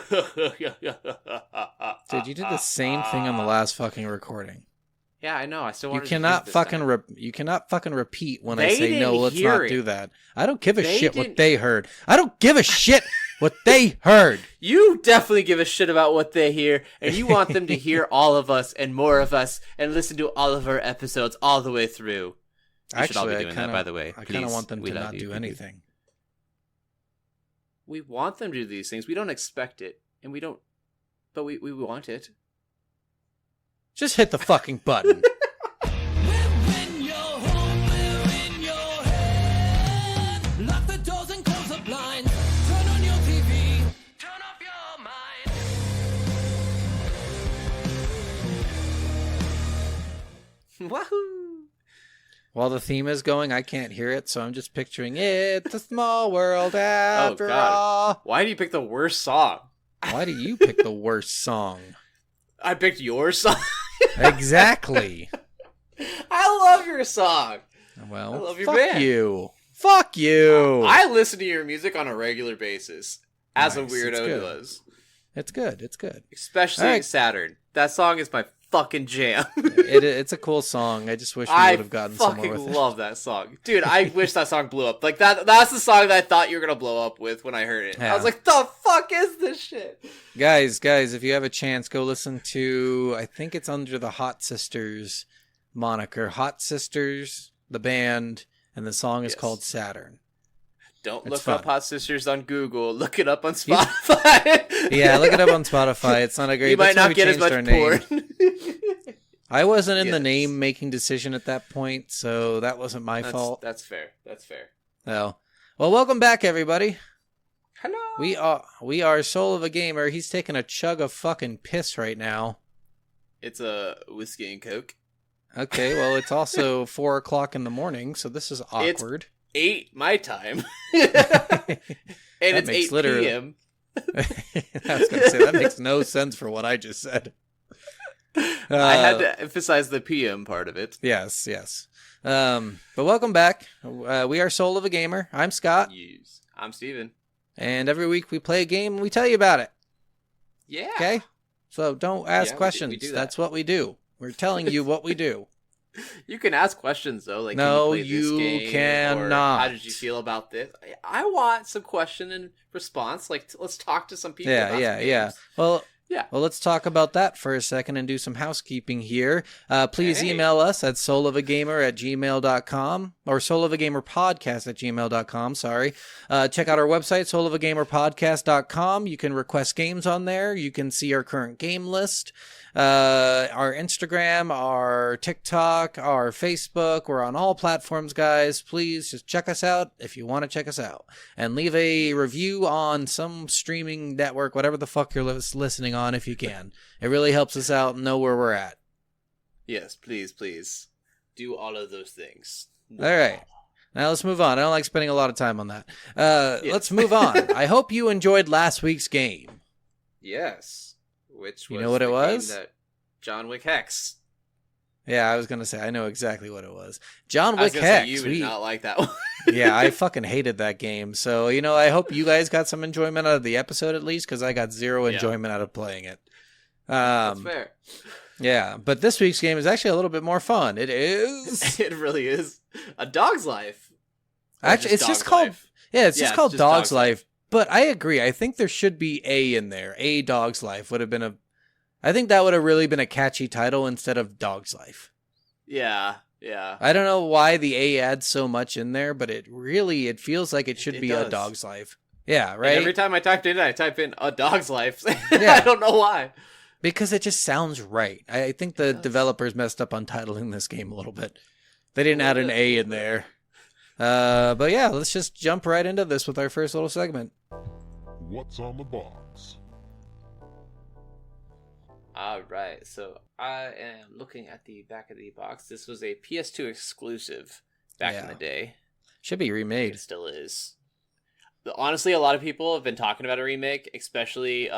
go. Dude, you did the same thing on the last fucking recording. Yeah, I know. I still want you cannot fucking repeat when I They say no. didn't Let's hear not it. do that. I don't give a They shit didn't- what they heard. I don't give a shit what they heard. You definitely give a shit about what they hear, and you want them to hear all of us and more of us and listen to all of our episodes all the way through. You should all be doing that, by the way. I kind of Please. want them We to love not you. do anything. We want them to do these things. We don't expect it, and we don't, but we want it. Just hit the fucking button. When you're home, we're in your head. Lock the doors and close the blinds. Turn on your TV. Turn off your mind. Wahoo! While the theme is going, I can't hear it, so I'm just picturing it's a small world after all. Why do you pick the worst song? Why do you pick the worst song? I picked your song. Exactly. I love your song. Well, I love your fuck band. you. Fuck you. I listen to your music on a regular basis. As Nice, a weirdo it's good. does. It's good. It's good. Especially All right. Saturn. That song is my fucking jam. It's a cool song. I just wish we I would have gotten somewhere fucking with it. love that song. Dude, I wish that song blew up. Like that's the song that I thought you were gonna blow up with when I heard it. I Yeah. was like, the fuck is this shit? Guys, if you have a chance, go listen to, I think it's under the Hot Sisters moniker. Hot Sisters, the band, and the song is Yes. called Saturn. Don't It's look fun. up Hot Sisters on Google. Look it up on Spotify. Yeah, look it up on Spotify. It's not a great. You might that's when not we get as changed much our name. porn. I wasn't in the Yes. name making decision at that point, so that wasn't my fault. That's fair. That's fair. No. Well, welcome back, everybody. Hello. We are Soul of a Gamer. He's taking a chug of fucking piss right now. It's a whiskey and coke. Okay, well, it's also 4:00 in the morning, so this is awkward. 8 my time. And it's makes 8 literally- p.m. I was going to say, that makes no sense for what I just said. I had to emphasize the PM part of it. Yes. But welcome back. We are Soul of a Gamer. I'm Scott, Use. I'm Steven. and every week we play a game and we tell you about it. Yeah. Okay? So don't ask Yeah, we questions. do that. That's what we do. We're telling you what we do. You can ask questions though, like No, can you, play you this game? cannot. Or how did you feel about this? I want some question and response. Like let's talk to some people. Yeah. about some games. Well, Yeah. Well, let's talk about that for a second and do some housekeeping here. Please Hey. email us at soulofagamer@gmail.com or soulofagamerpodcast@gmail.com. Sorry. Check out our website, soulofagamerpodcast.com. You can request games on there. You can see our current game list, our Instagram, our TikTok, our Facebook. We're on all platforms, guys. Please just check us out if you want to check us out. And leave a review on some streaming network, whatever the fuck you're listening on, if you can. It really helps us out and know where we're at. Yes, please do all of those things. All right. Now let's move on. I don't like spending a lot of time on that. Yes. Let's move on. I hope you enjoyed last week's game. Yes. Which You was know what the it was? game that John Wick Hex. Yeah, I was going to say, I know exactly what it was. John I was Wick gonna say Hex. you would not like that one. Yeah, I fucking hated that game. So, I hope you guys got some enjoyment out of the episode at least, because I got zero Yeah. enjoyment out of playing it. That's fair. Yeah, but this week's game is actually a little bit more fun. It is. It really is a dog's life. Or Actually, it's just Dog's called. Life. Yeah, it's Yeah, just it's called just Dog's Dog's Life. But I agree. I think there should be A in there. A Dog's Life would have been a. I think that would have really been a catchy title instead of Dog's Life. Yeah. I don't know why the A adds so much in there, but it feels like it should It be a does. Dog's Life. Yeah, And right? every time I type in a dog's life. Yeah. I don't know why. Because it just sounds right. I think the It does. developers messed up on titling this game a little bit. They didn't add an little A bit. in there. But yeah, let's just jump right into this with our first little segment. What's on the box? All right, so I am looking at the back of the box. This was a PS2 exclusive back in Yeah. the day. Should be remade. It still is. Honestly, a lot of people have been talking about a remake, especially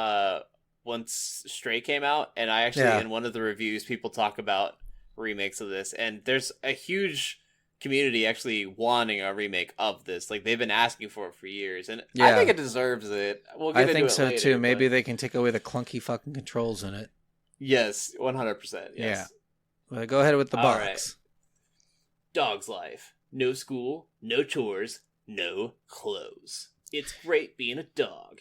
once Stray came out. And I actually, Yeah. in one of the reviews, people talk about remakes of this. And there's a huge community actually wanting a remake of this. Like they've been asking for it for years, and I Yeah. think it deserves it. We'll get I into think it so later, too. Maybe but- they can take away the clunky fucking controls in it. Yes, 100%. Yes. Well, go ahead with the All box. right. Dog's life. No school, no chores, no clothes. It's great being a dog.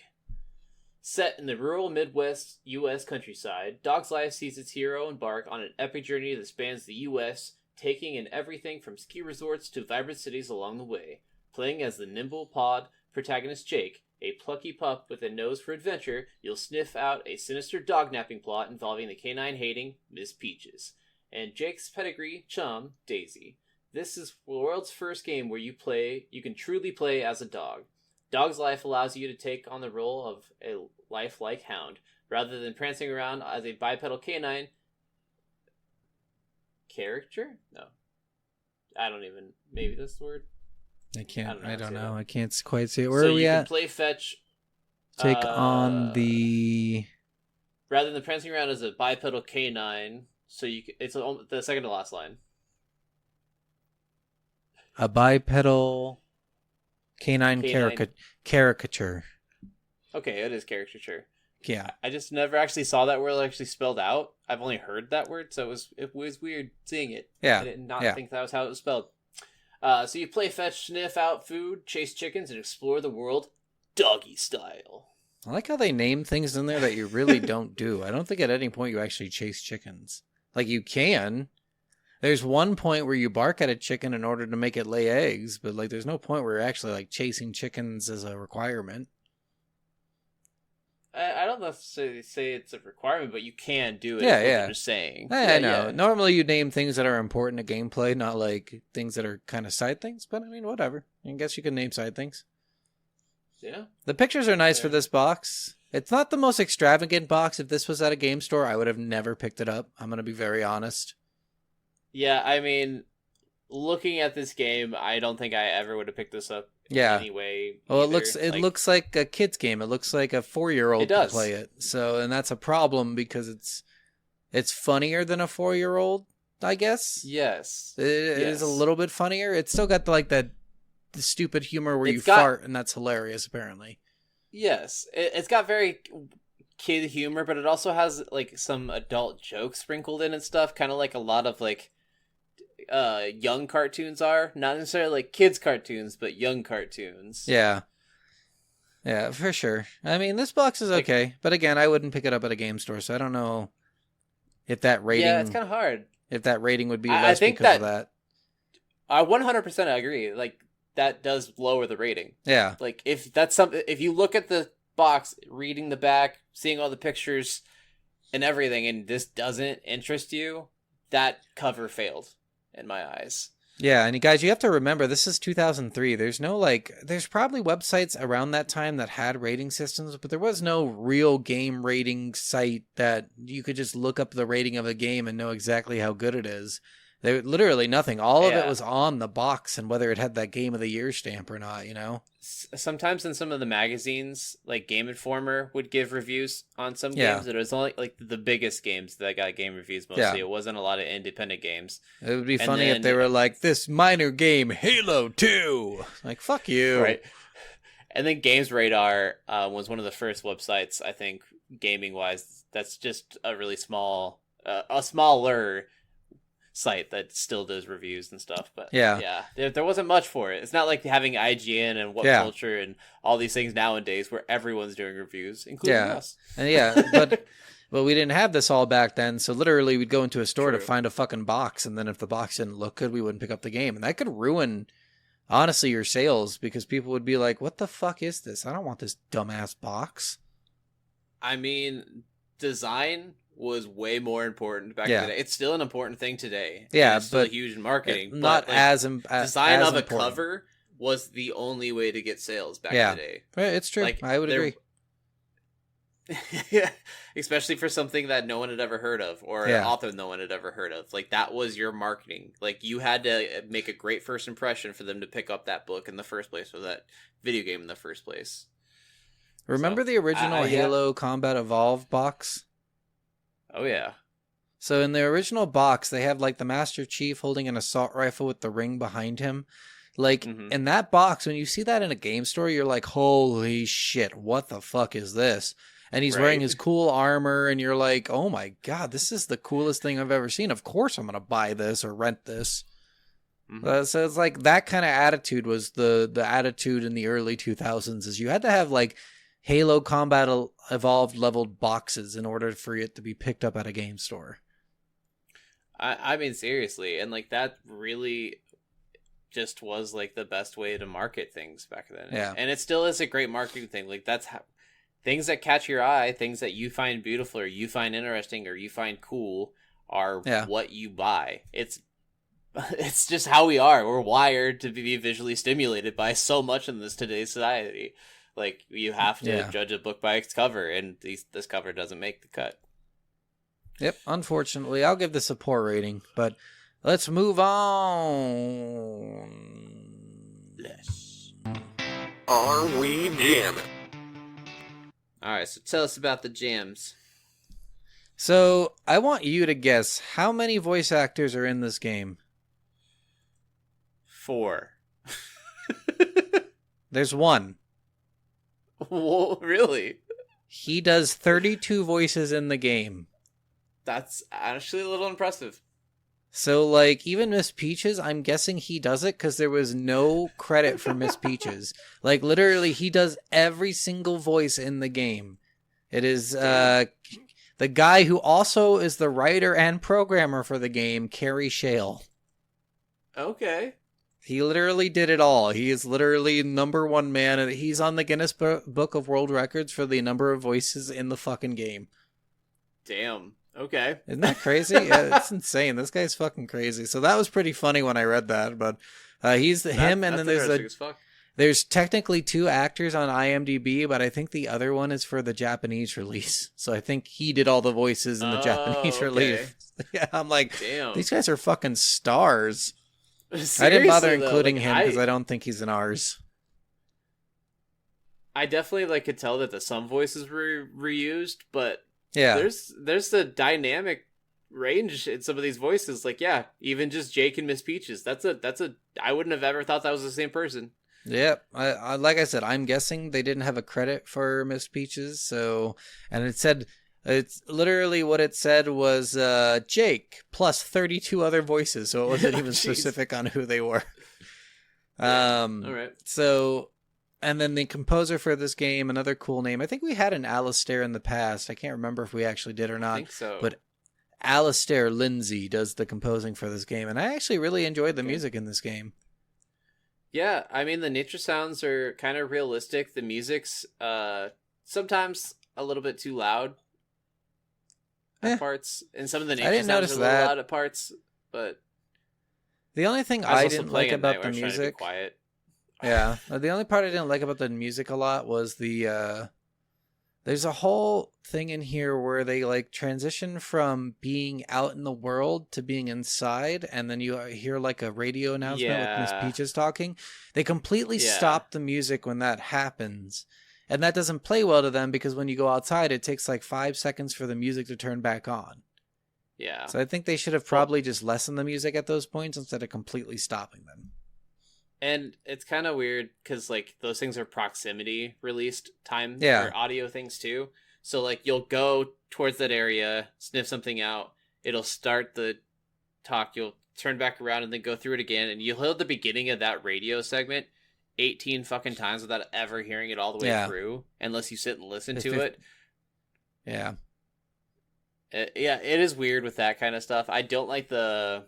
Set in the rural Midwest U.S. countryside, Dog's Life sees its hero embark on an epic journey that spans the U.S., taking in everything from ski resorts to vibrant cities along the way. Playing as the nimble pawed protagonist Jake, a plucky pup with a nose for adventure, you'll sniff out a sinister dog-napping plot involving the canine-hating Miss Peaches and Jake's pedigree chum, Daisy. This is the world's first game where you can truly play as a dog. Dog's Life allows you to take on the role of a lifelike hound, rather than prancing around as a bipedal canine character? No. I don't even, maybe that's the word? I can't. I don't say know. that. I can't quite see it. Where so are we you at? can play fetch. Take on the. Rather than prancing around as a bipedal canine, so it's the second to last line. A bipedal canine, Canine. caricature. Okay, it is caricature. Yeah. I just never actually saw that word actually spelled out. I've only heard that word, so it was weird seeing it. Yeah. I did not Yeah. think that was how it was spelled. So you play fetch, sniff out food, chase chickens, and explore the world doggy style. I like how they name things in there that you really don't do. I don't think at any point you actually chase chickens. Like you can. There's one point where you bark at a chicken in order to make it lay eggs, but like there's no point where you're actually like chasing chickens as a requirement. I don't necessarily say it's a requirement, but you can do it. Yeah, is what yeah. they're just saying. I know. Yeah. Normally you name things that are important to gameplay, not like things that are kind of side things, but I mean, whatever. I guess you can name side things. Yeah. The pictures are nice for Fair. this box. It's not the most extravagant box. If this was at a game store, I would have never picked it up. I'm going to be very honest. Yeah, I mean, looking at this game, I don't think I ever would have picked this up. Yeah. Anyway. Well, either. it looks like a kid's game. It looks like a 4-year-old It can does. play it. So, and that's a problem because it's funnier than a 4-year-old, I guess. Yes. It is a Yes. little bit funnier. It's still got like the stupid humor where It's you got- fart and that's hilarious apparently. Yes, it's got very kid humor, but it also has like some adult jokes sprinkled in and stuff, kind of like a lot of like young cartoons are. Not necessarily like kids cartoons, but young cartoons. Yeah. Yeah, for sure. I mean, this box is Like- okay, but again, I wouldn't pick it up at a game store, so I don't know if that rating Yeah, it's kind of hard. if that rating would be I less think because of that. I 100% agree. Like that does lower the rating. Yeah. Like if that's something, if you look at the box, reading the back, seeing all the pictures and everything, and this doesn't interest you, that cover failed in my eyes. Yeah, and you guys, you have to remember this is 2003. There's probably websites around that time that had rating systems, but there was no real game rating site that you could just look up the rating of a game and know exactly how good it is. There literally nothing. All of it Yeah. was on the box and whether it had that Game of the Year stamp or not, you know? Sometimes in some of the magazines, like Game Informer would give reviews on some Yeah. games. It was only like the biggest games that got game reviews mostly. Yeah. It wasn't a lot of independent games. It would be And funny if they then- were like, this minor game, Halo 2. Like, fuck you. Right. And then Games Radar was one of the first websites, I think, gaming wise. That's just a really a smaller site that still does reviews and stuff. But Yeah. there wasn't much for it. It's not like having IGN and What Yeah. Culture and all these things nowadays where everyone's doing reviews, including Yeah. us. And yeah, but we didn't have this all back then, so literally we'd go into a store to True. find a fucking box, and then if the box didn't look good, we wouldn't pick up the game. And that could ruin, honestly, your sales, because people would be like, what the fuck is this? I don't want this dumbass box. I mean, design was way more important back Yeah. in the day. It's still an important thing today. Yeah, And it's still but huge in marketing. Not but, like, as design as of a important. cover was the only way to get sales back Yeah. in the day. Right, it's true. Like, I would there- agree. Yeah, especially for something that no one had ever heard of, or Yeah. an author no one had ever heard of. Like that was your marketing. Like you had to make a great first impression for them to pick up that book in the first place, or that video game in the first place. Remember So, the original yeah. Halo Combat Evolved box? Oh yeah, So in the original box, they have like the Master Chief holding an assault rifle with the ring behind him. Like Mhm. in that box, when you see that in a game store, you're like, holy shit, what the fuck is this? And he's wearing Right. his cool armor, and you're like, oh my god, this is the coolest thing I've ever seen. Of course I'm going to buy this or rent this. Mhm. So it's like that kind of attitude was the attitude in the early 2000s, is you had to have like Halo Combat Evolved leveled boxes in order for it to be picked up at a game store. I mean, seriously, and like that really just was like the best way to market things back then. Yeah. And it still is a great marketing thing. Like that's how things that catch your eye, things that you find beautiful or you find interesting or you find cool are Yeah. what you buy. It's just how we are. We're wired to be visually stimulated by so much in this today's society. Like you have to Yeah. judge a book by its cover, and this cover doesn't make the cut. Yep, unfortunately, I'll give this a poor rating, but let's move on. Are we jamming? All right, so tell us about the jams. So, I want you to guess how many voice actors are in this game. 4. There's one. Whoa, really? He does 32 voices in the game. That's actually a little impressive. So, like, even Miss Peaches, I'm guessing he does it because there was no credit for Miss Peaches. Like, literally, he does every single voice in the game. It is the guy who also is the writer and programmer for the game, Kerry Shale. Okay. He literally did it all. He is literally number one man, and he's on the Guinness Book of World Records for the number of voices in the fucking game. Damn. Okay. Isn't that crazy? Yeah, it's insane. This guy's fucking crazy. So that was pretty funny when I read that. But he's him, and then there's technically 2 actors on IMDb, but I think the other one is for the Japanese release. So I think he did all the voices in the Japanese okay. release. Yeah, I'm like, Damn. these guys are fucking stars. Seriously, I didn't bother though, including like, him because I don't think he's in ours. I definitely like could tell that some voices were reused, but Yeah. there's the dynamic range in some of these voices. Like, yeah, even just Jake and Miss Peaches. That's a I wouldn't have ever thought that was the same person. Yep. I like I said, I'm guessing they didn't have a credit for Miss Peaches. So, and it said, it's literally what it said was Jake plus 32 other voices. So it wasn't even Jeez. specific on who they were. All right. So, and then the composer for this game, another cool name. I think we had an Alistair in the past. I can't remember if we actually did or I not. think so. But Alistair Lindsay does the composing for this game, and I actually really enjoyed the music in this game. Yeah, I mean the nature sounds are kind of realistic. The music's sometimes a little bit too loud at Eh. parts, and some of the I nature didn't sounds notice are a little that. loud at parts. But The only thing I was I also didn't playing like at night about where the I was trying to be music, quiet. yeah, the only part I didn't like about the music a lot was the there's a whole thing in here where they like transition from being out in the world to being inside, and then you hear like a radio announcement with Miss Yeah. Peaches talking. They completely Yeah. stop the music when that happens. And that doesn't play well to them because when you go outside, it takes like 5 seconds for the music to turn back on. Yeah. So I think they should have probably just lessened the music at those points instead of completely stopping them. And it's kind of weird because like those things are proximity released time Yeah. or audio things too. So like you'll go towards that area, sniff something out, it'll start the talk, you'll turn back around and then go through it again, and you'll hear the beginning of that radio segment 18 fucking times without ever hearing it all the way Yeah. through, unless you sit and listen If to it. Yeah. Yeah, it is weird with that kind of stuff. I don't like the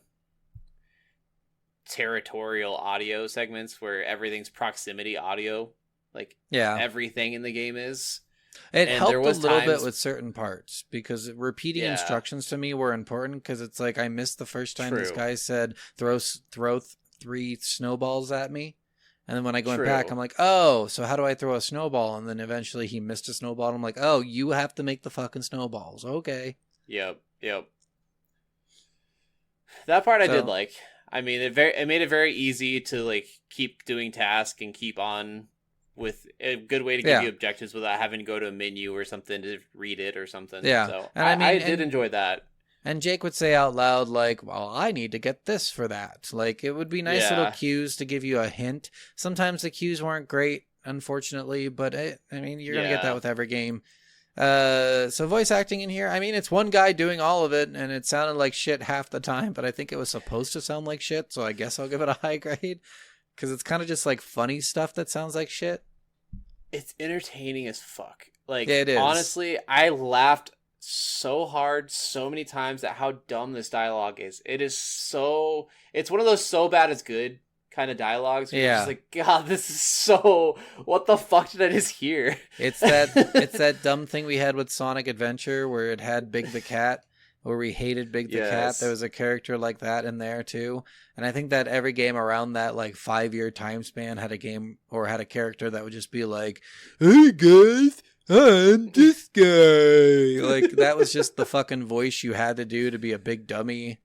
territorial audio segments where everything's proximity audio. Like Yeah. everything in the game is. It And helped there a was little bit times- with certain parts because repeating Yeah. instructions to me were important because it's like I missed the first time this True. guy said throw 3 snowballs at me. And then when I went back, True. I'm like, oh, so how do I throw a snowball? And then eventually he missed a snowball. And I'm like, oh, you have to make the fucking snowballs. Okay. Yep. That part I did So- like. I mean, it made it very easy to like keep doing tasks and keep on with a good way to give Yeah. you objectives without having to go to a menu or something to read it or something. Yeah. So And I I mean, did and- enjoy that. And Jake would say out loud, like, well, I need to get this for that. Like, it would be nice little Yeah. cues to give you a hint. Sometimes the cues weren't great, unfortunately, but I mean, you're going to get Yeah. that with every game. So voice acting in here, I mean, it's one guy doing all of it, and it sounded like shit half the time, but I think it was supposed to sound like shit, so I guess I'll give it a high grade. Because it's kind of just like funny stuff that sounds like shit. It's entertaining as fuck. Like, Yeah, it is. honestly, I laughed so hard so many times at how dumb this dialogue is. It's one of those so bad it's good kind of dialogues. Where you're Yeah. just like, God, this is so, what the fuck did I just hear? It's that dumb thing we had with Sonic Adventure where it had Big the Cat, where we hated Big the Cat. Yes. There was a character like that in there too. And I think that every game around that like 5-year time span had a game or had a character that would just be like, "Hey guys, I'm this guy." Like that was just the fucking voice you had to do to be a big dummy.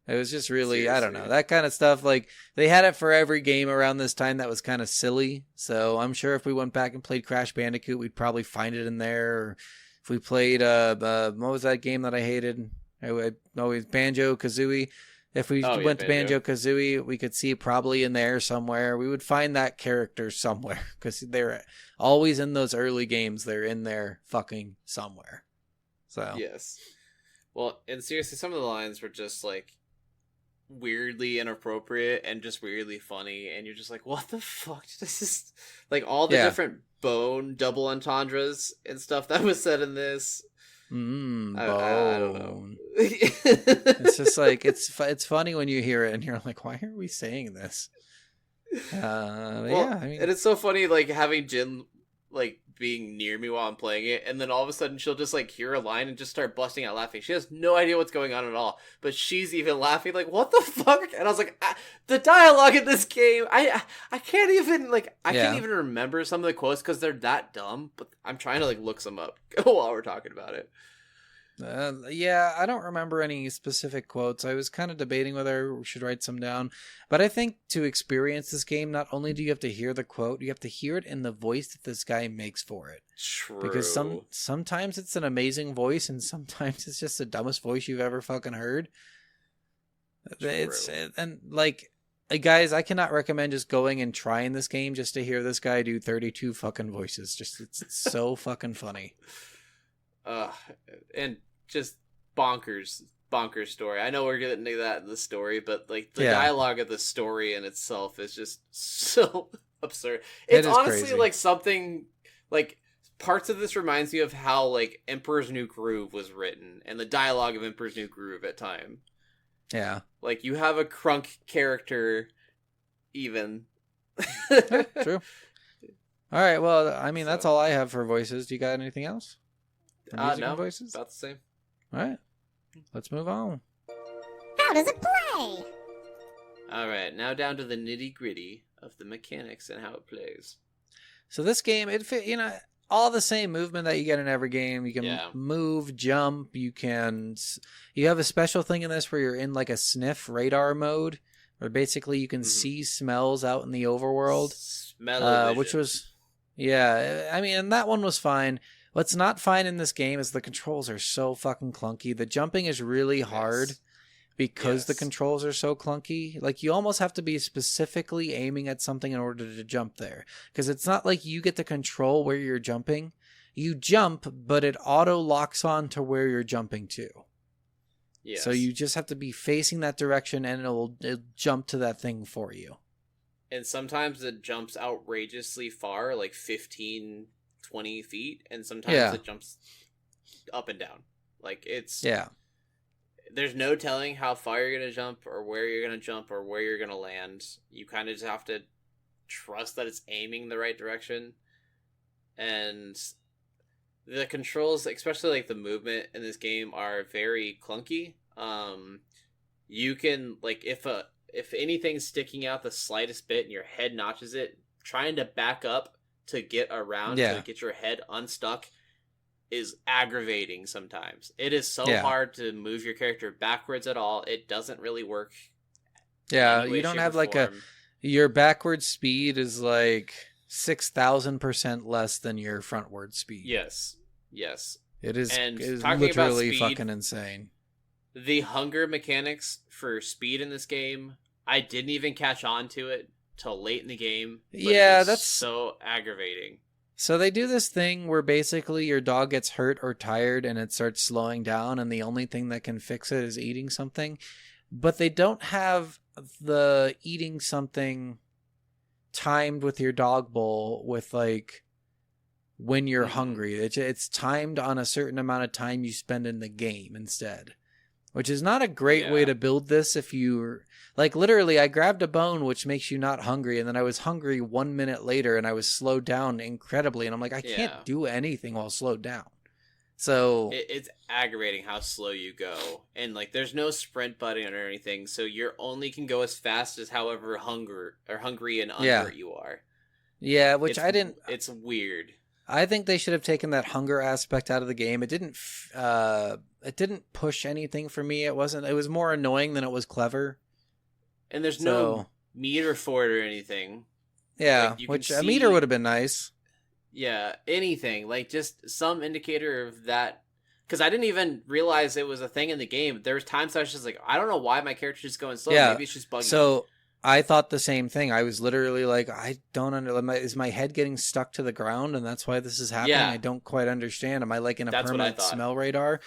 It was just really, I don't know, Seriously. that kind of stuff. Like they had it for every game around this time that was kind of silly. So I'm sure if we went back and played Crash Bandicoot, we'd probably find it in there. Or if we played, what was that game that I hated? Always Banjo Kazooie. If we Oh, yeah, went to Banjo. Banjo Kazooie, we could see probably in there somewhere. We would find that character somewhere because they're always in those early games. They're in there fucking somewhere. So Yes. Well, and seriously, some of the lines were just like weirdly inappropriate and just weirdly funny, and you're just like, what the fuck? This is like all the Yeah. different bone double entendres and stuff that was said in this. I don't know. Bone. It's just like it's funny when you hear it and you're like, why are we saying this? Well, Yeah, I mean, and it's so funny, like having Jin like being near me while I'm playing it, and then all of a sudden she'll just like hear a line and just start busting out laughing. She has no idea what's going on at all, but she's even laughing like, "What the fuck?" And I was like, "The dialogue in this game, I can't even like I Yeah. can't even remember some of the quotes because they're that dumb." But I'm trying to like look some up while we're talking about it. yeah, I don't remember any specific quotes. I was kind of debating whether we should write some down, but I think to experience this game, not only do you have to hear the quote, you have to hear it in the voice that this guy makes for it. True. Because sometimes it's an amazing voice, and sometimes it's just the dumbest voice you've ever fucking heard. It's True. and like guys, I cannot recommend just going and trying this game just to hear this guy do 32 fucking voices. Just it's so fucking funny. And just bonkers story. I know we're getting into that in the story, but like the Yeah. dialogue of the story in itself is just so absurd. It It's is honestly crazy. like something like parts of this reminds me of how like Emperor's New Groove was written and the dialogue of Emperor's New Groove at time. Yeah. Like you have a crunk character even. True. All right. Well, I mean, that's So- all I have for voices. Do you got anything else? For music No, and voices? about the same. All right. Let's move on. How does it play? All right, now down to the nitty gritty of the mechanics and how it plays. So this game, all the same movement that you get in every game. You can Yeah. move, jump. You have a special thing in this where you're in like a sniff radar mode, where basically you can Mhm. see smells out in the overworld. Smell Which was, yeah, I mean, and that one was fine. What's not fine in this game is the controls are so fucking clunky. The jumping is really hard because the Yes. controls are so clunky. Like, you almost have to be specifically aiming at something in order to jump there. Because it's not like you get to control where you're jumping. You jump, but it auto locks on to where you're jumping to. Yes. So you just have to be facing that direction and it'll jump to that thing for you. And sometimes it jumps outrageously far, like 15, 20 feet, and sometimes Yeah. it jumps up and down. Like, it's... Yeah. There's no telling how far you're going to jump, or where you're going to jump, or where you're going to land. You kind of just have to trust that it's aiming the right direction. And the controls, especially like the movement in this game, are very clunky. You can, like, if anything's sticking out the slightest bit and your head notches it, trying to back up to get around Yeah. to get your head unstuck is aggravating sometimes. It is so Yeah. hard to move your character backwards at all. It doesn't really work. Yeah, any way, you don't shape, have or like form. your backward speed is like 6,000% less than your frontward speed. Yes. It is And it is talking about literally speed- fucking insane. The hunger mechanics for speed in this game, I didn't even catch on to it till late in the game. But Yeah, it was that's so aggravating. so they do this thing where basically your dog gets hurt or tired and it starts slowing down, and the only thing that can fix it is eating something. But they don't have the eating something timed with your dog bowl with like when you're hungry. It's timed on a certain amount of time you spend in the game instead, which is not a great way Yeah. to build this. If you like, literally, I grabbed a bone, which makes you not hungry, and then I was hungry 1 minute later, and I was slowed down incredibly, and I'm like, I Yeah. can't do anything while slowed down. So It's aggravating how slow you go, and like there's no sprint button or anything, so you only can go as fast as however hungry and Yeah. unhurt you are. yeah, which It's- I didn't. It's weird. I think they should have taken that hunger aspect out of the game. It didn't push anything for me. It was more annoying than it was clever. And there's So no meter for it or anything. yeah, like, you can which a see- meter would have been nice. Yeah, anything. Like just some indicator of that. Because I didn't even realize it was a thing in the game. There was times I was just like, I don't know why my character's just going slow. Yeah, Maybe it's just bugging. So I thought the same thing. I was literally like, I don't understand. Is my head getting stuck to the ground, and that's why this is happening? Yeah. I don't quite understand. Am I like in a That's what I permanent thought. smell radar?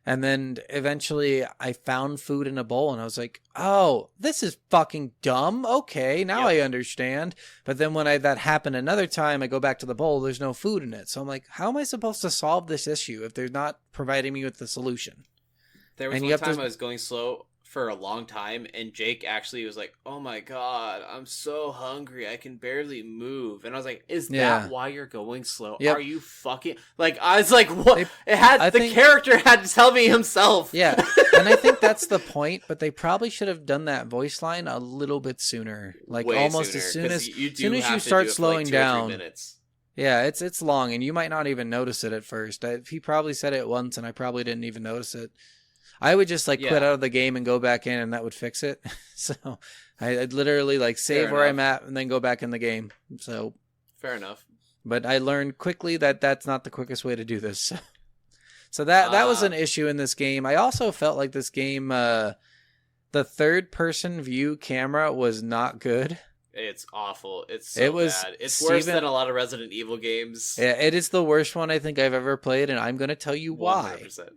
And then eventually I found food in a bowl, and I was like, oh, this is fucking dumb. Okay, now Yep. I understand. But then when that happened another time, I go back to the bowl, there's no food in it. So I'm like, how am I supposed to solve this issue if they're not providing me with the solution? There was and one you have time to- I was going slow for a long time, and Jake actually was like, "Oh my god, I'm so hungry, I can barely move." And I was like, "Is Yeah. that why you're going slow? Yep. Are you fucking like?" I was like, "What?" They- It had I the think- character had to tell me himself. Yeah, and I think that's the point, but they probably should have done that voice line a little bit sooner. Like Way almost sooner, as soon 'cause as you do soon as have you to start do it for, like, slowing 2 or 3 down. minutes. Yeah, it's long, and you might not even notice it at first. He probably said it once, and I probably didn't even notice it. I would just like quit Yeah. out of the game and go back in, and that would fix it. So I'd literally like save Fair where I'm enough. at and then go back in the game. So, Fair enough. but I learned quickly that that's not the quickest way to do this. So that was an issue in this game. I also felt like this game, the third person view camera was not good. It's awful. It's so It was bad. It's worse Steven- than a lot of Resident Evil games. Yeah, it is the worst one I think I've ever played, and I'm going to tell you why. 100%.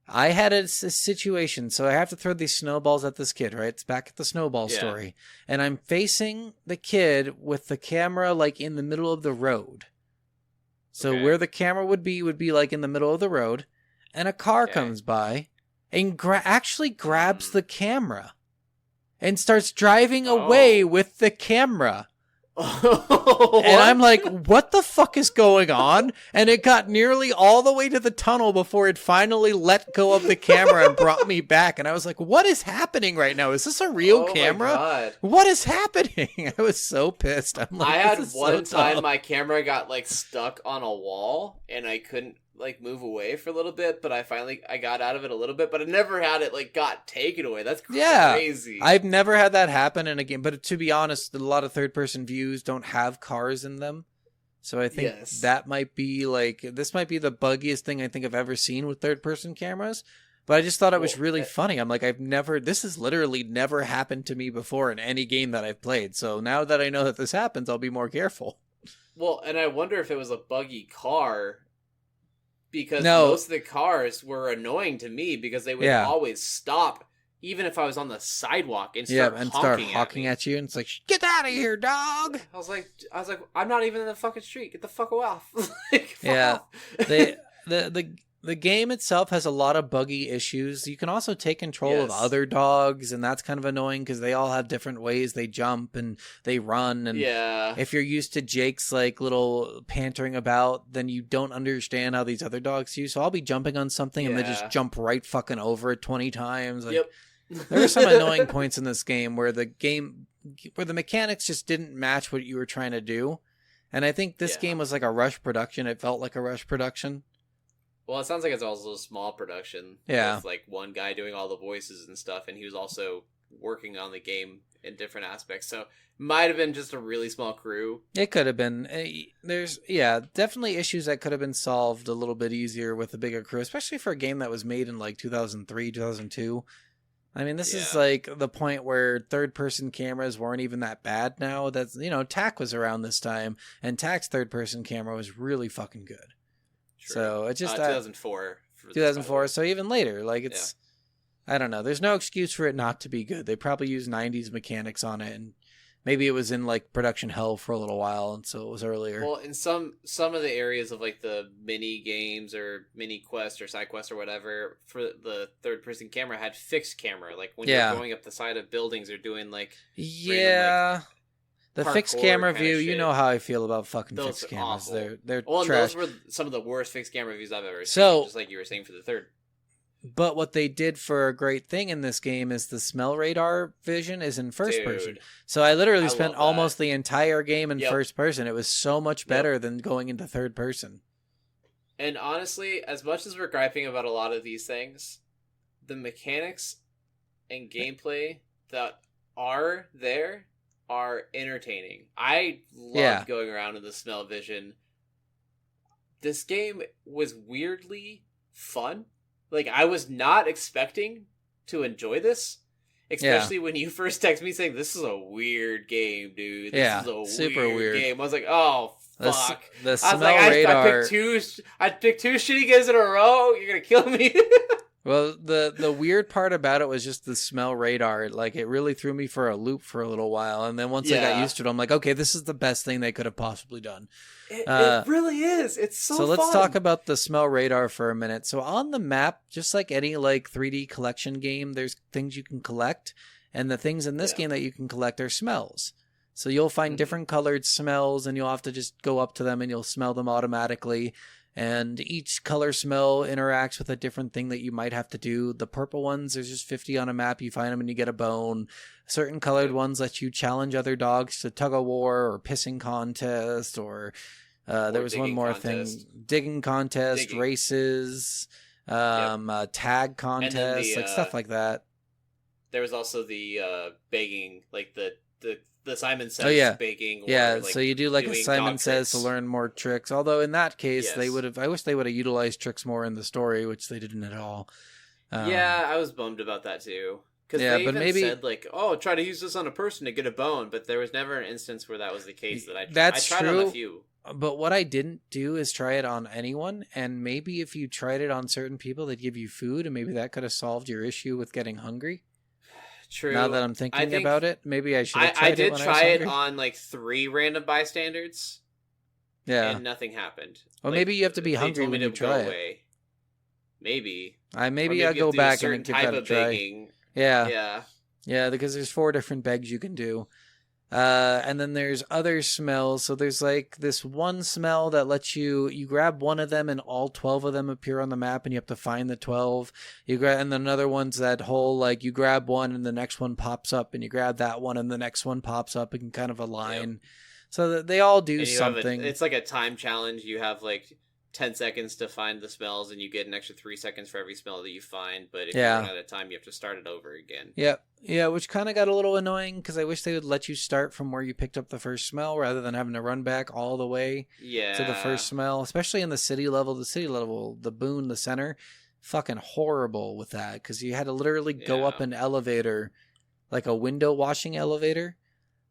I had a situation, so I have to throw these snowballs at this kid, right? It's back at the snowball Yeah. story. And I'm facing the kid with the camera like in the middle of the road. So Okay. where the camera would be like in the middle of the road, and a car Okay. comes by and actually grabs Hmm. the camera and starts driving Oh. away with the camera. And And I'm like, what the fuck is going on? And it got nearly all the way to the tunnel before it finally let go of the camera and brought me back. And I was like, what is happening right now? Is this a real camera? What is happening? I was so pissed. I'm like, I had this is one so time dumb. my camera got like stuck on a wall and I couldn't like move away for a little bit, but I got out of it a little bit, but I never had it like got taken away. That's Yeah. crazy. I've never had that happen in a game. But to be honest, a lot of third person views don't have cars in them. So I think Yes. that might be like, this might be the buggiest thing I think I've ever seen with third person cameras. But I just thought it was Well, really funny. I'm like, this has literally never happened to me before in any game that I've played. So now that I know that this happens, I'll be more careful. Well, and I wonder if it was a buggy car because No. most of the cars were annoying to me because they would Yeah. always stop even if I was on the sidewalk and Yeah, start and start honking hawking me. at you. And it's like, get out of here, dog. I was like, I'm not even in the fucking street. Get the fuck off. Like, fuck Yeah. off. The game itself has a lot of buggy issues. You can also take control of Yes. other dogs, and that's kind of annoying because they all have different ways they jump and they run. And Yeah. if you're used to Jake's like little pantering about, then you don't understand how these other dogs do. So I'll be jumping on something and they Yeah. just jump right fucking over it 20 times. Like, Yep. there are some annoying points in this game where the mechanics just didn't match what you were trying to do. And I think this Yeah. game was like a rush production. It felt like a rush production. Well, it sounds like it's also a small production. Yeah. With like one guy doing all the voices and stuff, and he was also working on the game in different aspects. So might have been just a really small crew. It could have been. There's definitely issues that could have been solved a little bit easier with a bigger crew, especially for a game that was made in like 2003, 2002. I mean, this is like the point where third-person cameras weren't even that bad now. That's, TAC was around this time, and TAC's third-person camera was really fucking good. True. So it's just 2004. 2004, so even later. Like, it's, I don't know. There's no excuse for it not to be good. They probably used 90s mechanics on it, and maybe it was in like production hell for a little while, and so it was earlier. Well, in some of the areas of like the mini games or mini quest or side quest or whatever, for the third person camera had fixed camera. Like when you're going up the side of buildings or doing like random, the parkour fixed camera kinda view. shit. You know how I feel about fucking Those fixed are cameras. awful. They're well, and trash. those were some of the worst fixed camera views I've ever So- seen. Just like you were saying for the third. But what they did for a great thing in this game is the smell radar vision is in first person. So I literally I spent love that. almost the entire game in Yep. first person. It was so much better than going into third person. And honestly, as much as we're griping about a lot of these things, the mechanics and gameplay that are there are entertaining. I loved going around in the smell vision. This game was weirdly fun. Like, I was not expecting to enjoy this. Especially when you first text me saying, this is a weird game, dude. This is a super weird game. I was like, oh, The fuck. The I smell was like, radar. I picked two shitty games in a row. You're gonna kill me. Well, the weird part about it was just the smell radar. Like, it really threw me for a loop for a little while, and then once I got used to it, I'm like, okay, this is the best thing they could have possibly done. It really is. It's so let's fun. talk about the smell radar for a minute. So on the map, just like any like 3D collection game, there's things you can collect, and the things in this game that you can collect are smells. So you'll find different colored smells, and you'll have to just go up to them and you'll smell them automatically. And each color smell interacts with a different thing that you might have to do. The purple ones, there's just 50 on a map. You find them and you get a bone. Certain colored ones let you challenge other dogs to tug of war or pissing contest, or there was one more thing. Digging contest, races, tag contest, like stuff like that. There was also the begging, like the Simon Says begging. Or So you do like a Simon Says to tricks. learn more tricks. Although in that case, I wish they would have utilized tricks more in the story, which they didn't at all. I was bummed about that too. Because they even said like, oh, try to use this on a person to get a bone, but there was never an instance where that was the case. I tried on a few. But what I didn't do is try it on anyone, and maybe if you tried it on certain people, they'd give you food, and maybe that could have solved your issue with getting hungry. True. Now that I'm thinking about it, maybe I should have tried it. I did try it on like 3 random bystanders. Yeah. And nothing happened. Well, maybe you have to be hungry when you try it. Maybe. Maybe I'll go back and give that a try. Begging. Yeah, because there's 4 different begs you can do. And then there's other smells. So there's like this one smell that lets you grab one of them and all 12 of them appear on the map and you have to find the 12. And then another one's that whole, like, you grab one and the next one pops up, and you grab that one and the next one pops up and kind of align. Yep. So that they all do something. It's like a time challenge. You have like 10 seconds to find the smells, and you get an extra 3 seconds for every smell that you find. But if you run out of time, you have to start it over again. Yeah, which kind of got a little annoying because I wish they would let you start from where you picked up the first smell rather than having to run back all the way to the first smell, especially in the city level. The city level, the boon, the center, fucking horrible with that because you had to literally go up an elevator, like a window washing elevator,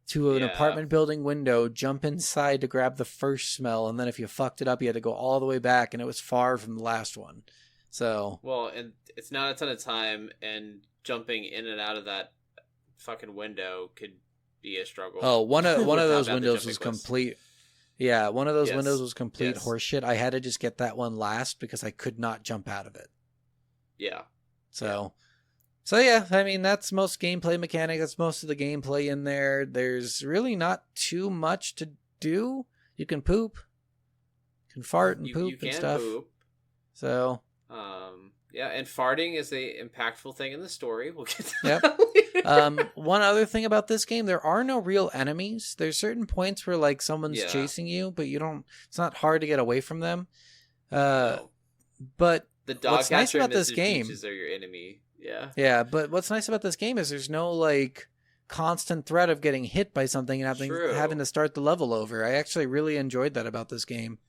to an apartment building window, jump inside to grab the first smell, and then if you fucked it up, you had to go all the way back, and it was far from the last one. So and it's not a ton of time, and jumping in and out of that fucking window could be a struggle. Oh, one of those windows was complete. Yeah, one of those windows was complete horseshit. I had to just get that one last because I could not jump out of it. Yeah. So yeah, I mean, that's most gameplay mechanic. That's most of the gameplay in there. There's really not too much to do. You can poop. You can fart and poop and stuff. Poop. So. And farting is a impactful thing in the story. We'll get to that later. One other thing about this game, there are no real enemies. There's certain points where like someone's chasing you, but it's not hard to get away from them. But the dog what's nice about this game are your enemy. Yeah. Yeah, but what's nice about this game is there's no like constant threat of getting hit by something and True. having to start the level over. I actually really enjoyed that about this game.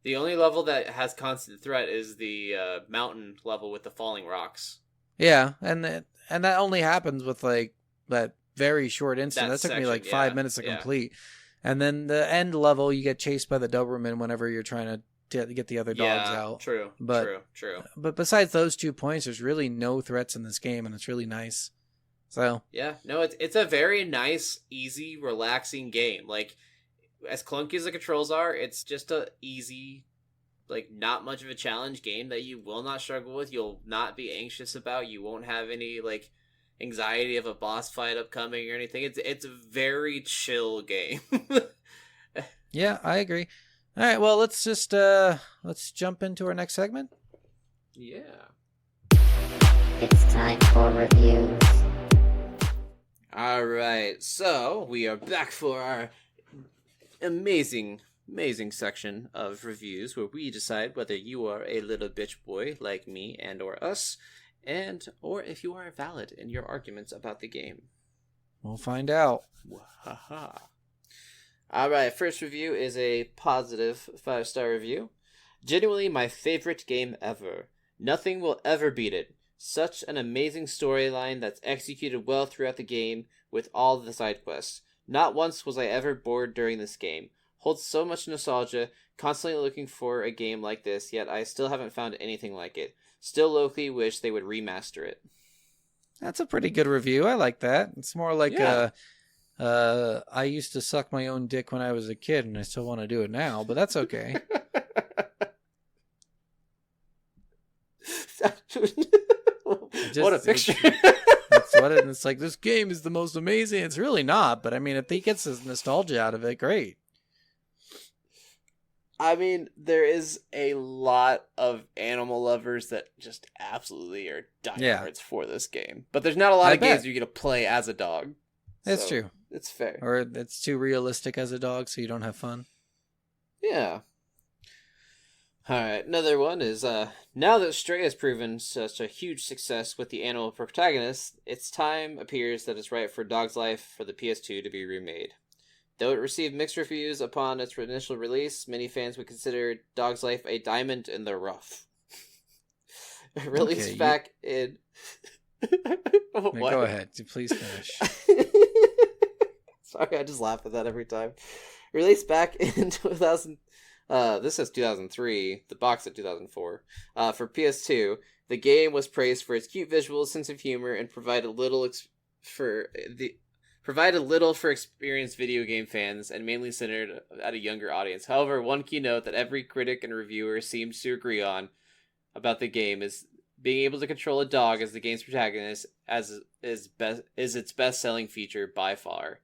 The only level that has constant threat is the mountain level with the falling rocks. Yeah, and that only happens with like that very short instant. That took me like 5 minutes to complete. And then the end level, you get chased by the Doberman whenever you're trying to get the other dogs out. True. But besides those 2 points, there's really no threats in this game, and it's really nice. So yeah, no, it's a very nice, easy, relaxing game. Like, as clunky as the controls are, it's just a easy, like, not much of a challenge game that you will not struggle with. You'll not be anxious about. You won't have any like anxiety of a boss fight upcoming or anything. It's a very chill game. yeah, I agree. All right, well, let's just let's jump into our next segment. Yeah. It's time for reviews. All right, so we are back for our amazing section of reviews where we decide whether you are a little bitch boy like me and or us, or if you are valid in your arguments about the game. We'll find out. Wahaha. All right, first review is a positive 5-star review. Genuinely my favorite game ever. Nothing will ever beat it. Such an amazing storyline that's executed well throughout the game with all the side quests. Not once was I ever bored during this game. Holds so much nostalgia, constantly looking for a game like this, yet I still haven't found anything like it. Still locally wish they would remaster it. That's a pretty good review. I like that. It's more like I used to suck my own dick when I was a kid, and I still want to do it now, but that's okay. What a picture. That's what it, it's like. This game is the most amazing. It's really not, but I mean, if he gets his nostalgia out of it, great. I mean, there is a lot of animal lovers that just absolutely are diehards for this game. But there's not a lot of games you get to play as a dog. That's true. It's fair. Or it's too realistic as a dog, so you don't have fun. Yeah. Alright, another one is, now that Stray has proven such a huge success with the animal protagonist, it's time appears that it's right for Dog's Life for the PS2 to be remade. Though it received mixed reviews upon its initial release, many fans would consider Dog's Life a diamond in the rough. Released back in... Go ahead, please finish. Sorry, I just laugh at that every time. Released back in 2000... this says 2003, the box at 2004. For PS2, the game was praised for its cute visuals, sense of humor, and provided little for experienced video game fans, and mainly centered at a younger audience. However, one key note that every critic and reviewer seems to agree on about the game is being able to control a dog as the game's protagonist is its best-selling feature by far.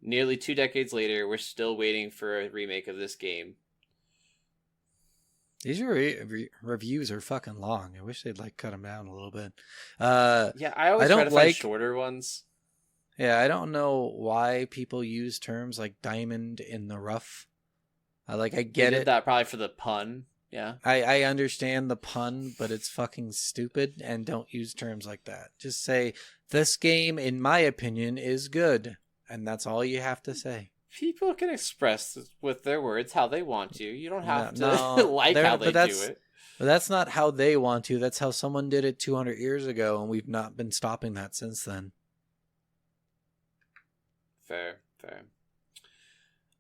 Nearly 2 decades later, we're still waiting for a remake of this game. These reviews are fucking long. I wish they'd cut them down a little bit. Yeah, I always try to find shorter ones. Yeah, I don't know why people use terms like diamond in the rough. I get it. That probably for the pun. Yeah. I understand the pun, but it's fucking stupid, and don't use terms like that. Just say, this game, in my opinion, is good. And that's all you have to say. People can express with their words how they want to. You don't have to how they do it. But that's not how they want to. That's how someone did it 200 years ago, and we've not been stopping that since then. Fair.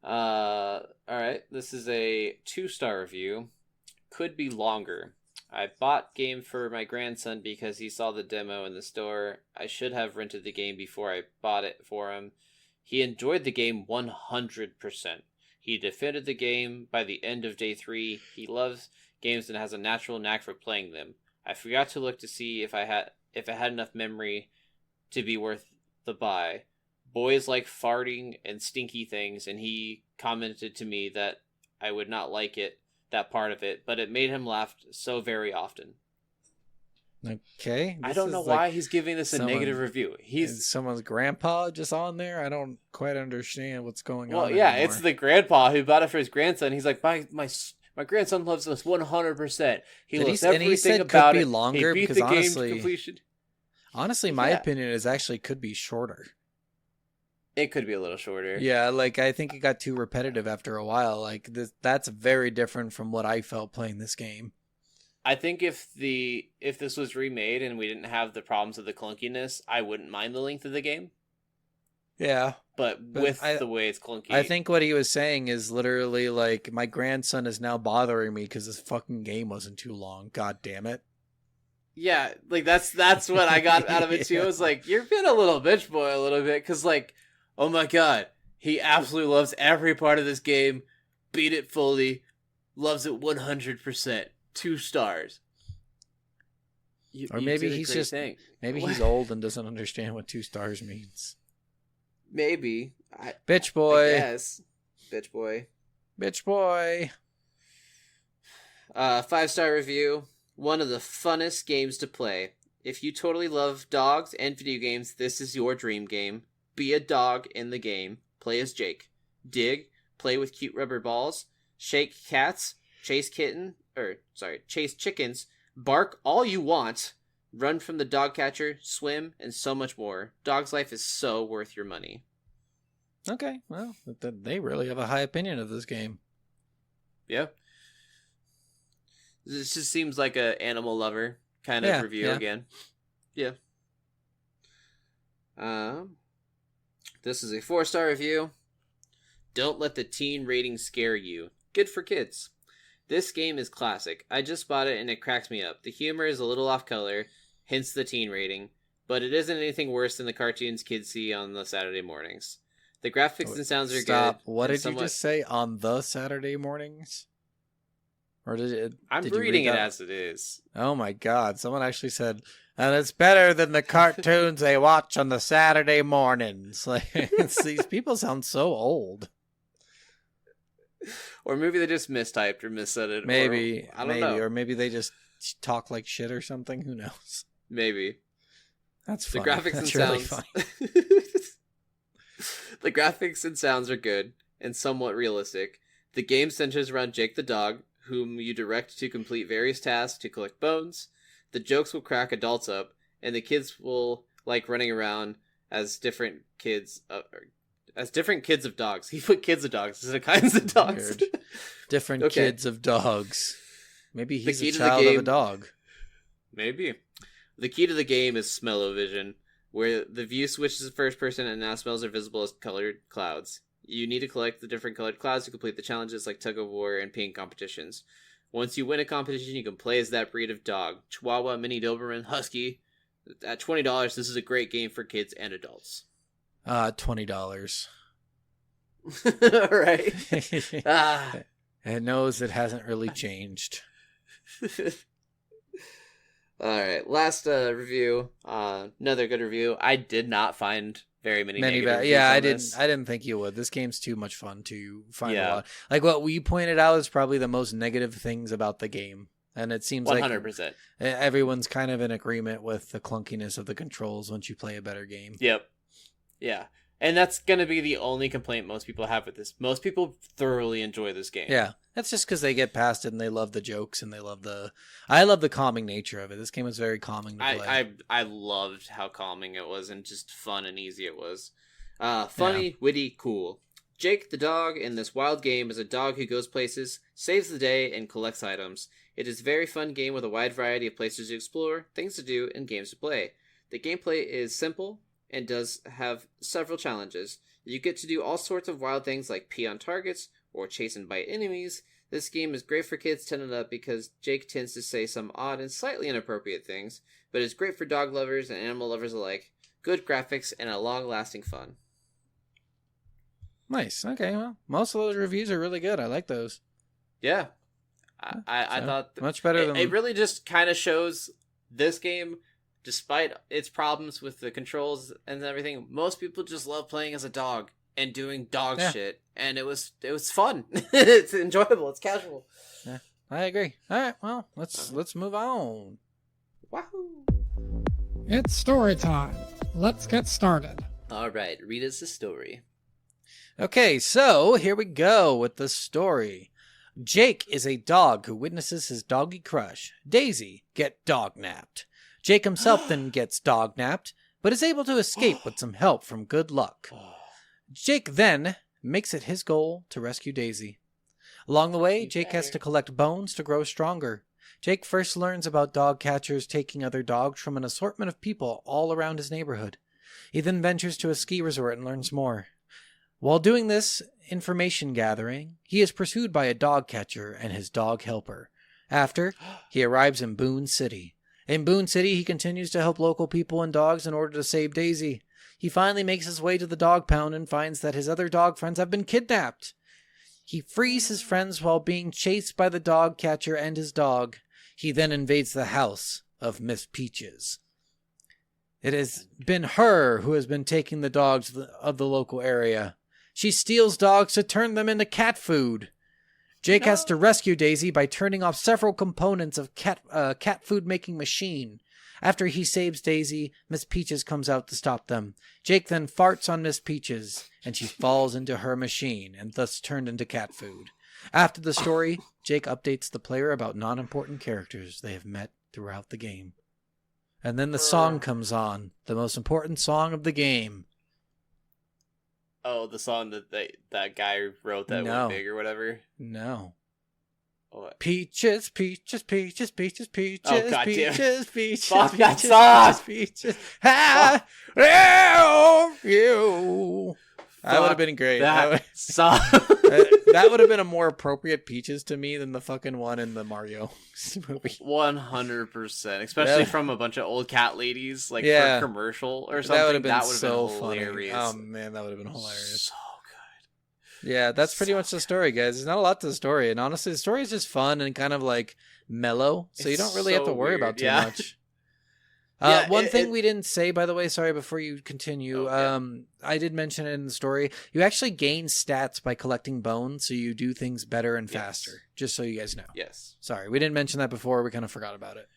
Alright, this is a 2-star review. Could be longer. I bought game for my grandson because he saw the demo in the store. I should have rented the game before I bought it for him. He enjoyed the game 100%. He defended the game by the end of day 3. He loves games and has a natural knack for playing them. I forgot to look to see if it had enough memory to be worth the buy. Boys like farting and stinky things, and he commented to me that I would not like that part of it, but it made him laugh so very often. Okay. I don't know why he's giving this a negative review. Is someone's grandpa just on there? I don't quite understand what's going on. Well, yeah, anymore. It's the grandpa who bought it for his grandson. He's like, my grandson loves this 100%. He loves everything about it. Longer he beat because the game to completion. Honestly, my opinion is actually could be shorter. It could be a little shorter. Yeah, like I think it got too repetitive after a while. Like that's very different from what I felt playing this game. I think if this was remade and we didn't have the problems of the clunkiness, I wouldn't mind the length of the game. Yeah. But with the way it's clunky, I think what he was saying is literally like, my grandson is now bothering me because this fucking game wasn't too long. God damn it. yeah, like that's what I got out of it too. Yeah. I was like, you're being a little bitch boy a little bit, because like, oh my god, he absolutely loves every part of this game, beat it fully, loves it 100%, 2 stars. Or You maybe did a he's great just thing. maybe he's old and doesn't understand what 2 stars means. Maybe. Bitch I boy. guess. Bitch boy. Bitch boy. 5-star review. One of the funnest games to play. If you totally love dogs and video games, this is your dream game. Be a dog in the game. Play as Jake. Dig. Play with cute rubber balls. Shake cats. Chase chickens. Bark all you want. Run from the dog catcher. Swim, and so much more. Dog's Life is so worth your money. Okay, well, they really have a high opinion of this game. Yeah. This just seems like a animal lover kind of review again. Yeah. This is a 4-star review. Don't let the teen rating scare you. Good for kids. This game is classic. I just bought it and it cracks me up. The humor is a little off color, hence the teen rating, but it isn't anything worse than the cartoons kids see on the Saturday mornings. The graphics and sounds are Stop. good. What and did you just say? On the Saturday mornings? Or did it? I'm did you reading read it that? as it is. Oh my god, someone actually said, and it's better than the cartoons they watch on the Saturday mornings. Like, these people sound so old. Or maybe they just mistyped or missaid it. Maybe, I don't know. or maybe they just talk like shit or something. Who knows? Maybe. That's The funny. graphics That's and really sounds. funny. The graphics and sounds are good and somewhat realistic. The game centers around Jake the dog, whom you direct to complete various tasks to collect bones. The jokes will crack adults up, and the kids will like running around as different kids of dogs. He put kids of dogs as the kinds of dogs. Weird. Different Okay. kids of dogs. Maybe he's key a to the child of a game- dog. Maybe. The key to the game is smell-o-vision, where the view switches to first person and now smells are visible as colored clouds. You need to collect the different colored clouds to complete the challenges like tug of war and peeing competitions. Once you win a competition, you can play as that breed of dog. Chihuahua, Mini Doberman, Husky. At $20, this is a great game for kids and adults. $20. All right. Ah. It knows it hasn't really changed. All right, last review. Another good review. I did not find very many negative reviews Yeah, on I this. didn't think you would. This game's too much fun to find a Yeah. lot. Like what we pointed out is probably the most negative things about the game. And it seems 100%. like everyone's kind of in agreement with the clunkiness of the controls once you play a better game. Yep. Yeah. And that's going to be the only complaint most people have with this. Most people thoroughly enjoy this game. Yeah. That's just because they get past it and they love the jokes and they love I love the calming nature of it. This game was very calming to play. I loved how calming it was and just fun and easy it was. Funny, witty, cool. Jake the dog in this wild game is a dog who goes places, saves the day, and collects items. It is a very fun game with a wide variety of places to explore, things to do, and games to play. The gameplay is simple and does have several challenges. You get to do all sorts of wild things like pee on targets or chase and bite enemies. This game is great for kids 10 and up because Jake tends to say some odd and slightly inappropriate things, but it's great for dog lovers and animal lovers alike. Good graphics and a long-lasting fun. Nice. Okay, well, most of those reviews are really good. I like those. Yeah. I So, thought much better than it really just kind of shows this game, despite its problems with the controls and everything, most people just love playing as a dog and doing dog shit, and it was fun. It's enjoyable. It's casual. Yeah, I agree. All right, well, let's move on. Wahoo! It's story time. Let's get started. All right, read us a story. Okay, so here we go with the story. Jake is a dog who witnesses his doggy crush, Daisy, get dog-napped. Jake himself then gets dog-napped, but is able to escape with some help from good luck. Jake then makes it his goal to rescue Daisy. Along the way, Jake has to collect bones to grow stronger. Jake first learns about dog catchers taking other dogs from an assortment of people all around his neighborhood. He then ventures to a ski resort and learns more. While doing this information gathering, he is pursued by a dog catcher and his dog helper. After, he arrives in Boone City. In Boone City, he continues to help local people and dogs in order to save Daisy. He finally makes his way to the dog pound and finds that his other dog friends have been kidnapped. He frees his friends while being chased by the dog catcher and his dog. He then invades the house of Miss Peaches. It has been her who has been taking the dogs of the local area. She steals dogs to turn them into cat food. Jake has to rescue Daisy by turning off several components of cat food making machine. After he saves Daisy, Miss Peaches comes out to stop them. Jake then farts on Miss Peaches, and she falls into her machine and thus turned into cat food. After the story, Jake updates the player about non-important characters they have met throughout the game. And then the song comes on, the most important song of the game. Oh, the song that guy wrote that No. went big or whatever? No. What? Peaches, peaches, peaches, peaches, peaches, Oh, God damn it. peaches, peaches, Fuck that peaches, song! peaches, I love you. That would have been great. That song. That would have been a more appropriate Peaches to me than the fucking one in the Mario movie. 100%. Especially Yeah. from a bunch of old cat ladies, like Yeah. for a commercial or something. That would have been would've so been funny. hilarious. Oh man, that would have been hilarious. So good. Yeah, that's pretty much the story, guys. There's not a lot to the story, and honestly, the story is just fun and kind of like mellow, so you It's don't really have to so worry weird, about too yeah. much. Yeah, One thing we didn't say, by the way, sorry, before you continue, Okay. I did mention it in the story. You actually gain stats by collecting bones, so you do things better and Yes. faster. Just so you guys know. Yes. Sorry, we didn't mention that before. We kind of forgot about it.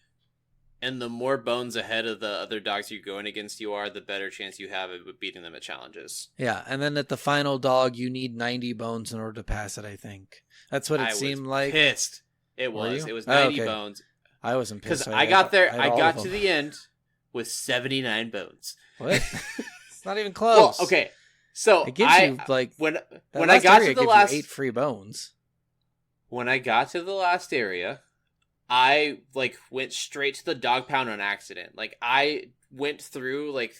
And the more bones ahead of the other dogs you're going against you are, the better chance you have of beating them at challenges. Yeah, and then at the final dog, you need 90 bones in order to pass it. I think that's what it I seemed was like. pissed. It Were was. you? It was Oh, 90 okay. bones. I wasn't Because pissed. I got there, had I all got of to them. the end with 79 bones. What? It's not even close. Well, okay. So It gives you like when that when I last got area to the gives last you 8 free bones. when I got to the last area, I like went straight to the dog pound on accident. Like I went through like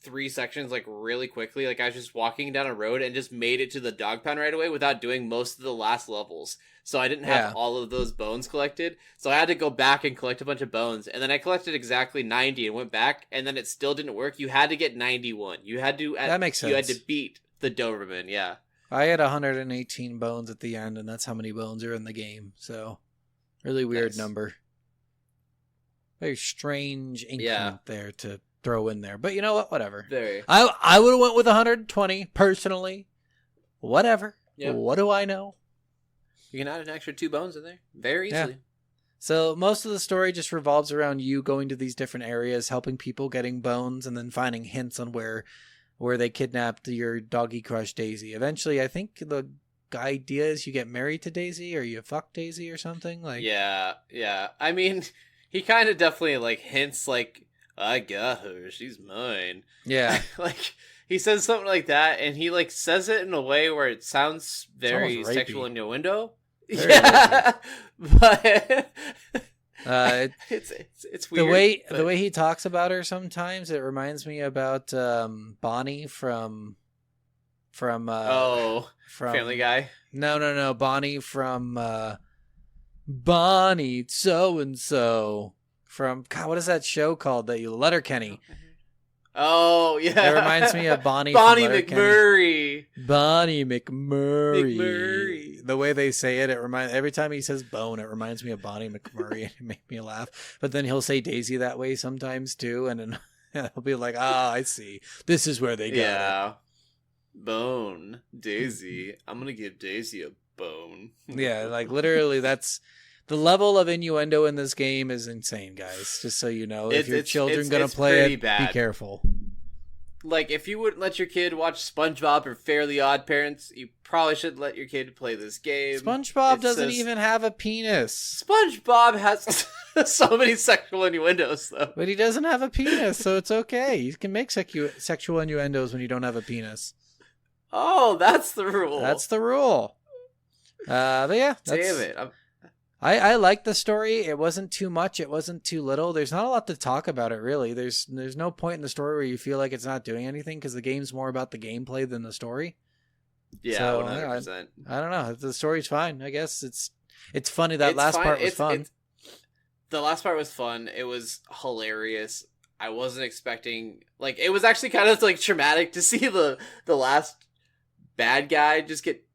3 sections like really quickly. Like I was just walking down a road and just made it to the dog pound right away without doing most of the last levels. So I didn't have Yeah. all of those bones collected. So I had to go back and collect a bunch of bones. And then I collected exactly 90 and went back, and then it still didn't work. You had to get 91. You had to That makes You had sense. to beat the Doberman, yeah. I had 118 bones at the end, and that's how many bones are in the game. So, really weird Nice. number. Very strange increment Yeah. there to throw in there. But you know what? Whatever. Very. I would have went with 120 personally. Whatever. Yeah. What do I know? You can add an extra 2 bones in there very Yeah. easily. So most of the story just revolves around you going to these different areas, helping people, getting bones, and then finding hints on where they kidnapped your doggy crush Daisy. Eventually, I think the idea is you get married to Daisy or you fuck Daisy or something. Like, Yeah. I mean, he kind of definitely like hints like, I got her, she's mine. yeah, Like he says something like that, and he like says it in a way where it sounds very almost rapey. sexual innuendo. Very Yeah, but it's weird. the way he talks about her sometimes it reminds me about Bonnie from from Family Guy. No, Bonnie from Bonnie so and so from God, what is that show called that you Letterkenny? Oh yeah, It reminds me of Bonnie Bonnie from Letterkenny. McMurray. Bonnie McMurray. McMurray. The way they say it, every time he says bone, it reminds me of Bonnie McMurray, and it makes me laugh. But then he'll say Daisy that way sometimes too, and then he'll be like, I see. This is where they got it. Yeah, bone Daisy. I'm gonna give Daisy a bone. Yeah, like literally that's the level of innuendo in this game is insane, guys. Just so you know, if your children gonna play pretty it, bad. be careful. Like, if you wouldn't let your kid watch SpongeBob or Fairly Odd Parents, you probably should let your kid play this game. SpongeBob It doesn't says- even have a penis. SpongeBob has so many sexual innuendos, though. But he doesn't have a penis, so it's okay. You can make sexual innuendos when you don't have a penis. Oh, that's the rule. That's the rule. But yeah, Damn it. I like the story. It wasn't too much. It wasn't too little. There's not a lot to talk about it, really. There's no point in the story where you feel like it's not doing anything because the game's more about the gameplay than the story. Yeah, So, 100%. I don't know. The story's fine. I guess it's funny. That last part was fun. The last part was fun. It was hilarious. I wasn't expecting, like, it was actually kind of like traumatic to see the last bad guy just get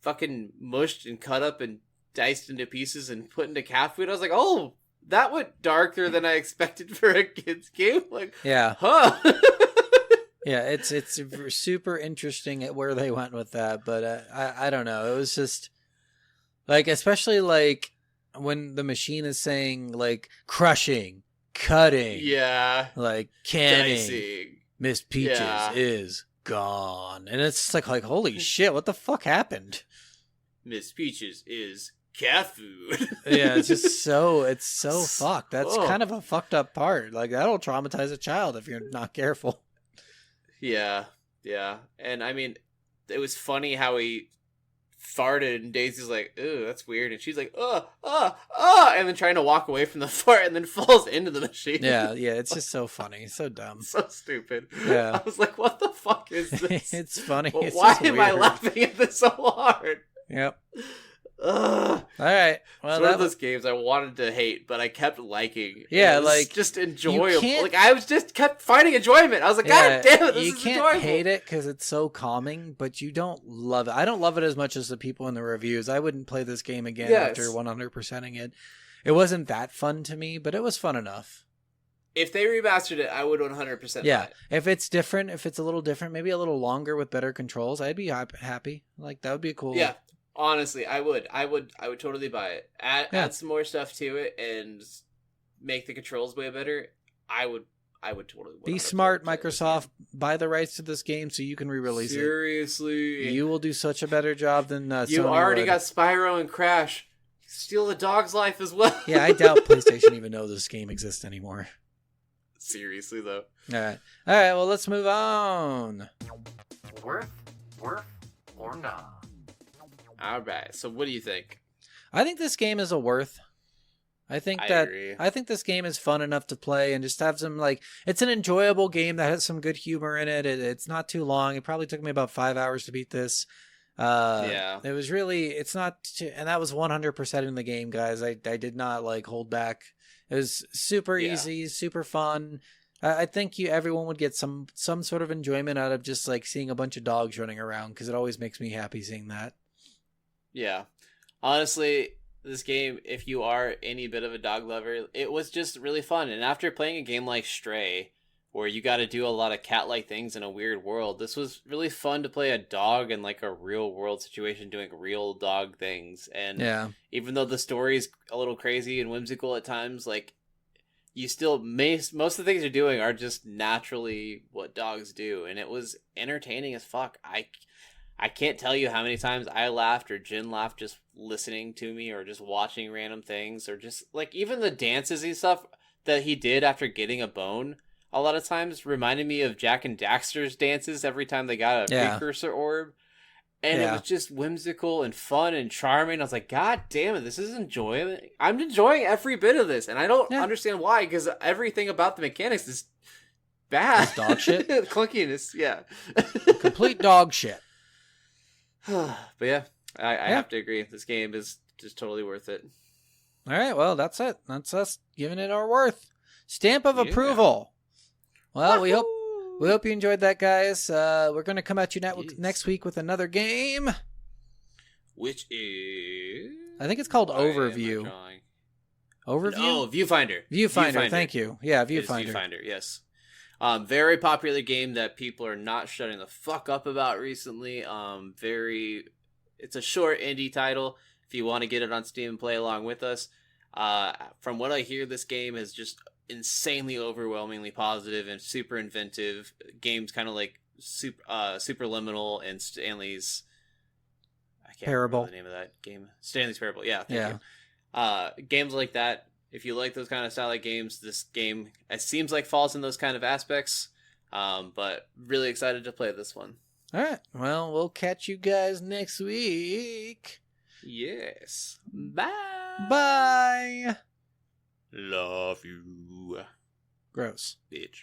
fucking mushed and cut up and diced into pieces and put into cat food. I was like, oh, that went darker than I expected for a kid's game. Like, Yeah. huh? Yeah, it's super interesting at where they went with that, but I don't know. It was just like, especially like when the machine is saying like crushing, cutting, Yeah. like canning, Dicing. Miss Peaches Yeah. is gone, and it's just like holy shit, what the fuck happened? Miss Peaches is cat food. Yeah, it's so fucked. That's Oh. kind of a fucked up part. Like that'll traumatize a child if you're not careful. Yeah, yeah. And I mean, it was funny how he farted and Daisy's like, ew, that's weird. And she's like, and then trying to walk away from the fart and then falls into the machine. Yeah, it's just so funny, so dumb. So stupid. Yeah. I was like, what the fuck is this? It's funny. Well, It's why just am I weird. laughing at this so hard? Yep. Ugh. All right. It's Well, one of that was those games I wanted to hate, but I kept liking. Yeah, It was like, just enjoyable. can't- Like I was just kept finding enjoyment. I was like, God damn it, this you is can't enjoyable. hate it because it's so calming, but you don't love it. I don't love it as much as the people in the reviews. I wouldn't play this game again Yes. after 100%ing it. It wasn't that fun to me, but it was fun enough. If they remastered it, I would 100%. Yeah, buy it. if it's different, if it's a little different, maybe a little longer with better controls, I'd be happy. Like that would be cool. Yeah. Honestly, I would totally buy it. Yeah. Add some more stuff to it and make the controls way better. I would totally. Be 100% smart, play this Microsoft. Buy the rights to this game so you can game. re-release it. Seriously, You will do such a better job than you Sony already would. got Spyro and Crash. Steal the dog's life as well. Yeah, I doubt PlayStation even knows this game exists anymore. Seriously though. All right. Well, let's move on. Worth or not? All right. So, what do you think? I think this game is a worth. I think agree. this game is fun enough to play and just have some like it's an enjoyable game that has some good humor in it. It's not too long. It probably took me about 5 hours to beat this. Yeah. It was really it's not too, and that was 100% in the game, guys. I did not like hold back. It was super Yeah. easy, super fun. I think everyone would get some sort of enjoyment out of just like seeing a bunch of dogs running around because it always makes me happy seeing that. Yeah. Honestly, this game, if you are any bit of a dog lover, it was just really fun. And after playing a game like Stray, where you got to do a lot of cat-like things in a weird world, this was really fun to play a dog in like a real world situation doing real dog things. And Yeah. even though the story's a little crazy and whimsical at times, like you still most of the things you're doing are just naturally what dogs do, and it was entertaining as fuck. I can't tell you how many times I laughed or Jin laughed just listening to me or just watching random things or just like even the dances and stuff that he did after getting a bone a lot of times reminded me of Jack and Daxter's dances every time they got a Yeah. precursor orb. And it Yeah. was just whimsical and fun and charming. I was like, God damn it, this is enjoyment. I'm enjoying every bit of this. And I don't Yeah. understand why, because everything about the mechanics is bad. It's dog shit? Clunkiness, yeah. Complete dog shit. But yeah, I Yeah. have to agree. This game is just totally worth it. All right, well, that's it. That's us giving it our worth. Stamp of Yeah. approval. Well, we hope Wahoo! you enjoyed that, guys. We're going to come at you Yes. next week with another game. Which is... I think it's called Why am I Overview. drawing? Overview? Oh, Viewfinder. Viewfinder. Thank you. Yeah, It is Viewfinder. Viewfinder, yes. Very popular game that people are not shutting the fuck up about recently. It's a short indie title. If you want to get it on Steam and play along with us, from what I hear, this game is just insanely, overwhelmingly positive and super inventive. Games kind of like Superliminal and Stanley's. I can't Parable. remember the name of that game. Stanley's Parable. Yeah. Thank Yeah. you. Games like that. If you like those kind of style of games, this game it seems like falls in those kind of aspects. But really excited to play this one. All right. Well, we'll catch you guys next week. Yes. Bye. Bye. Love you. Gross. Bitch.